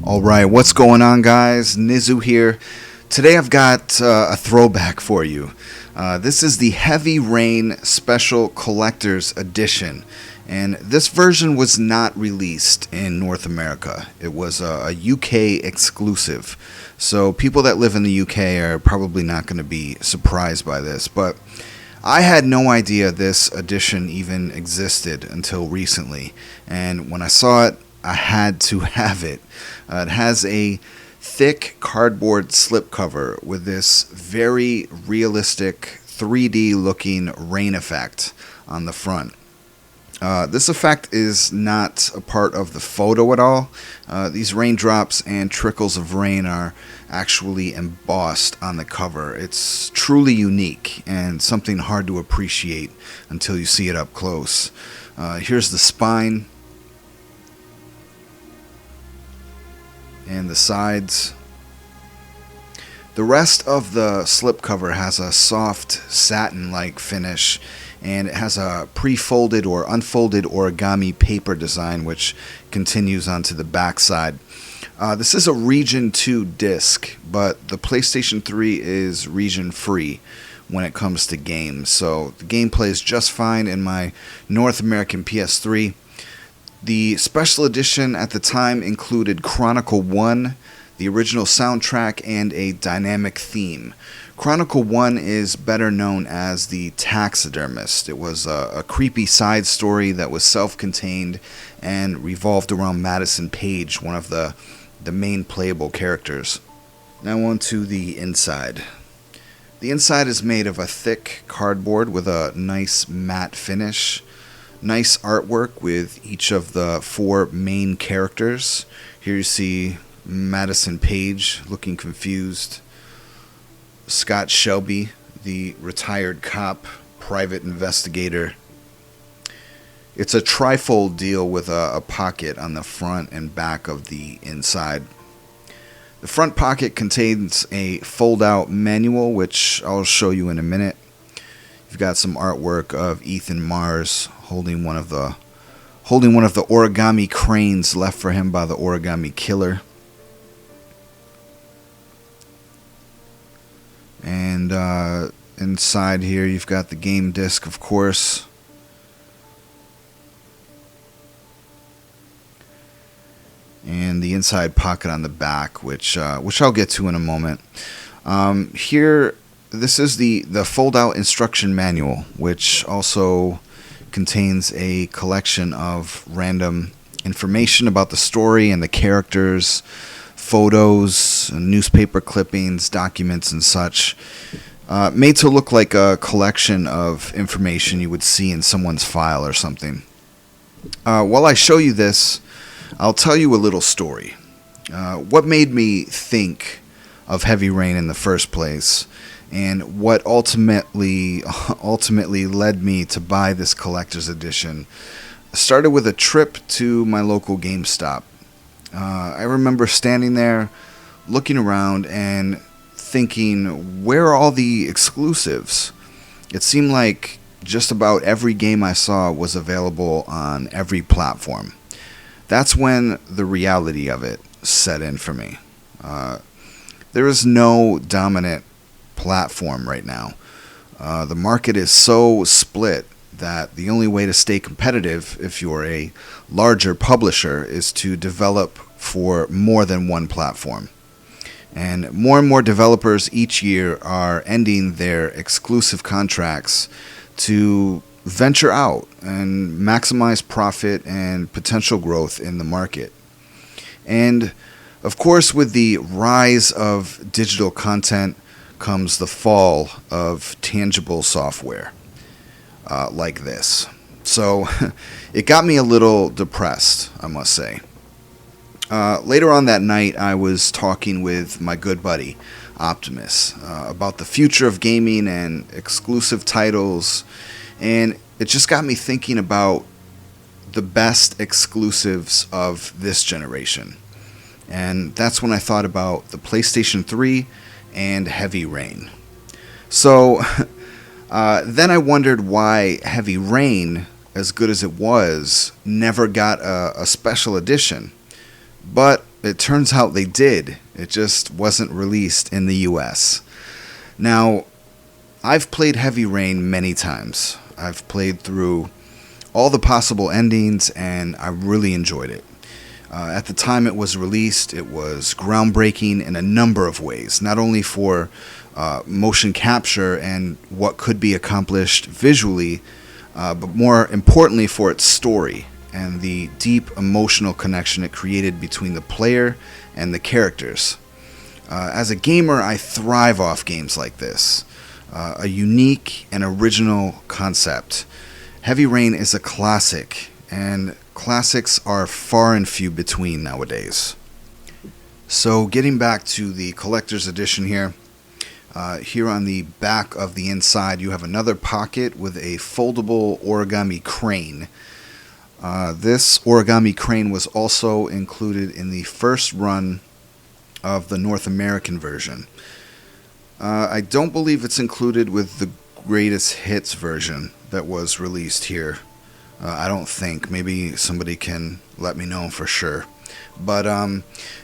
Alright, what's going on, guys? Nizu here. Today I've got a throwback for you. This is the Heavy Rain Special Collector's Edition, and this version was not released in North America. It was a UK exclusive, so people that live in the UK are probably not going to be surprised by this, but I had no idea this edition even existed until recently, and when I saw it, I had to have it. It has a thick cardboard slipcover with this very realistic 3D looking rain effect on the front. This effect is not a part of the photo at all. These raindrops and trickles of rain are actually embossed on the cover. It's truly unique and something hard to appreciate until you see it up close. Here's the spine and the sides. The rest of the slipcover has a soft satin-like finish, and it has a pre-folded or unfolded origami paper design which continues onto the back side. This is a Region 2 disc, but the PlayStation 3 is region free when it comes to games, so the game plays just fine in my North American PS3. The special edition at the time included Chronicle 1, the original soundtrack, and a dynamic theme. Chronicle 1 is better known as The Taxidermist. It was a creepy side story that was self-contained and revolved around Madison Page, one of the main playable characters. Now on to the inside. The inside is made of a thick cardboard with a nice matte finish. Nice artwork with each of the four main characters. Here you see Madison Page looking confused. Scott Shelby, the retired cop, private investigator. It's a trifold deal with a pocket on the front and back of the inside. The front pocket contains a fold-out manual, which I'll show you in a minute. You've got some artwork of Ethan Mars holding one of the origami cranes left for him by the origami killer. And inside here you've got the game disc, of course. And the inside pocket on the back, which I'll get to in a moment. Here, this is the fold-out instruction manual, which also contains a collection of random information about the story and the characters, photos, newspaper clippings, documents, and such, made to look like a collection of information you would see in someone's file or something. While I show you this, I'll tell you a little story. What made me think of Heavy Rain in the first place, and what ultimately led me to buy this collector's edition, started with a trip to my local GameStop. I remember standing there, looking around, and thinking, where are all the exclusives? It seemed like just about every game I saw was available on every platform. That's when the reality of it set in for me. There is no dominant platform right now. The market is so split that the only way to stay competitive if you're a larger publisher is to develop for more than one platform. And more developers each year are ending their exclusive contracts to venture out and maximize profit and potential growth in the market. And of course, with the rise of digital content comes the fall of tangible software like this. So it got me a little depressed, I must say. Later on that night, I was talking with my good buddy, Optimus, about the future of gaming and exclusive titles, and it just got me thinking about the best exclusives of this generation. And that's when I thought about the PlayStation 3 and Heavy Rain. So then I wondered why Heavy Rain, as good as it was, never got a special edition. But it turns out they did. It just wasn't released in the US. Now, I've played Heavy Rain many times. I've played through all the possible endings, and I really enjoyed it. At the time it was released, it was groundbreaking in a number of ways, not only for motion capture and what could be accomplished visually, but more importantly for its story and the deep emotional connection it created between the player and the characters. As a gamer, I thrive off games like this. A unique and original concept. Heavy Rain is a classic, and classics are far and few between nowadays. So getting back to the collector's edition here, here on the back of the inside you have another pocket with a foldable origami crane. This origami crane was also included in the first run of the North American version. I don't believe it's included with the greatest hits version that was released here. I don't think. Maybe somebody can let me know for sure. But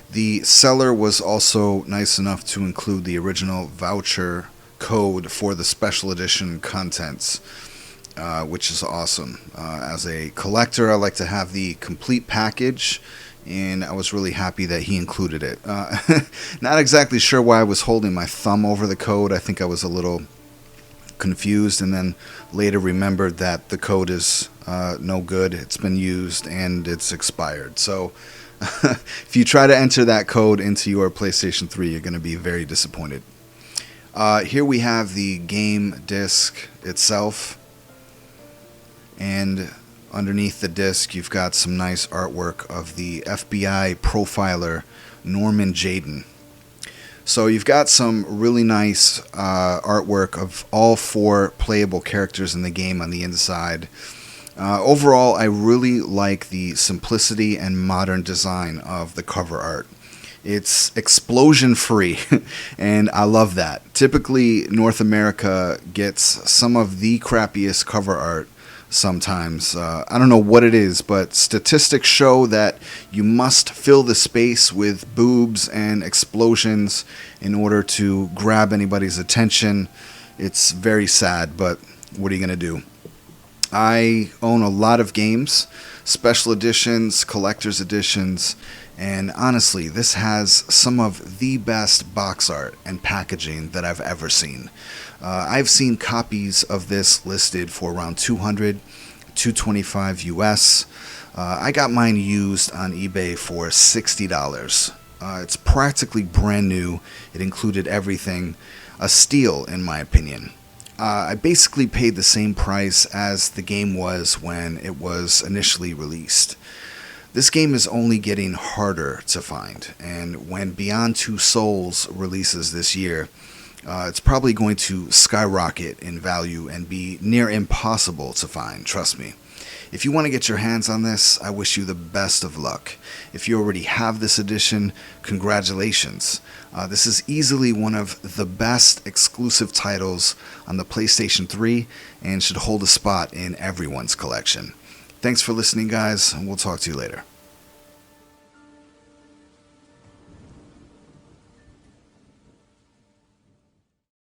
the seller was also nice enough to include the original voucher code for the special edition contents, which is awesome. As a collector, I like to have the complete package, and I was really happy that he included it. Not exactly sure why I was holding my thumb over the code. I think I was a little confused, and then later remembered that the code is no good. It's been used and it's expired. So if you try to enter that code into your PlayStation 3, you're going to be very disappointed. Here we have the game disc itself, and underneath the disc you've got some nice artwork of the FBI profiler Norman Jayden. So you've got some really nice artwork of all 4 playable characters in the game on the inside. Overall, I really like the simplicity and modern design of the cover art. It's explosion-free, and I love that. Typically, North America gets some of the crappiest cover art sometimes. I don't know what it is, but statistics show that you must fill the space with boobs and explosions in order to grab anybody's attention. It's very sad, but what are you going to do? I own a lot of games, special editions, collector's editions, and honestly, this has some of the best box art and packaging that I've ever seen. I've seen copies of this listed for around $200, $225 US. I got mine used on eBay for $60. It's practically brand new. It included everything. A steal, in my opinion. I basically paid the same price as the game was when it was initially released. This game is only getting harder to find, and when Beyond Two Souls releases this year, it's probably going to skyrocket in value and be near impossible to find, trust me. If you want to get your hands on this, I wish you the best of luck. If you already have this edition, congratulations. This is easily one of the best exclusive titles on the PlayStation 3 and should hold a spot in everyone's collection. Thanks for listening, guys, and we'll talk to you later.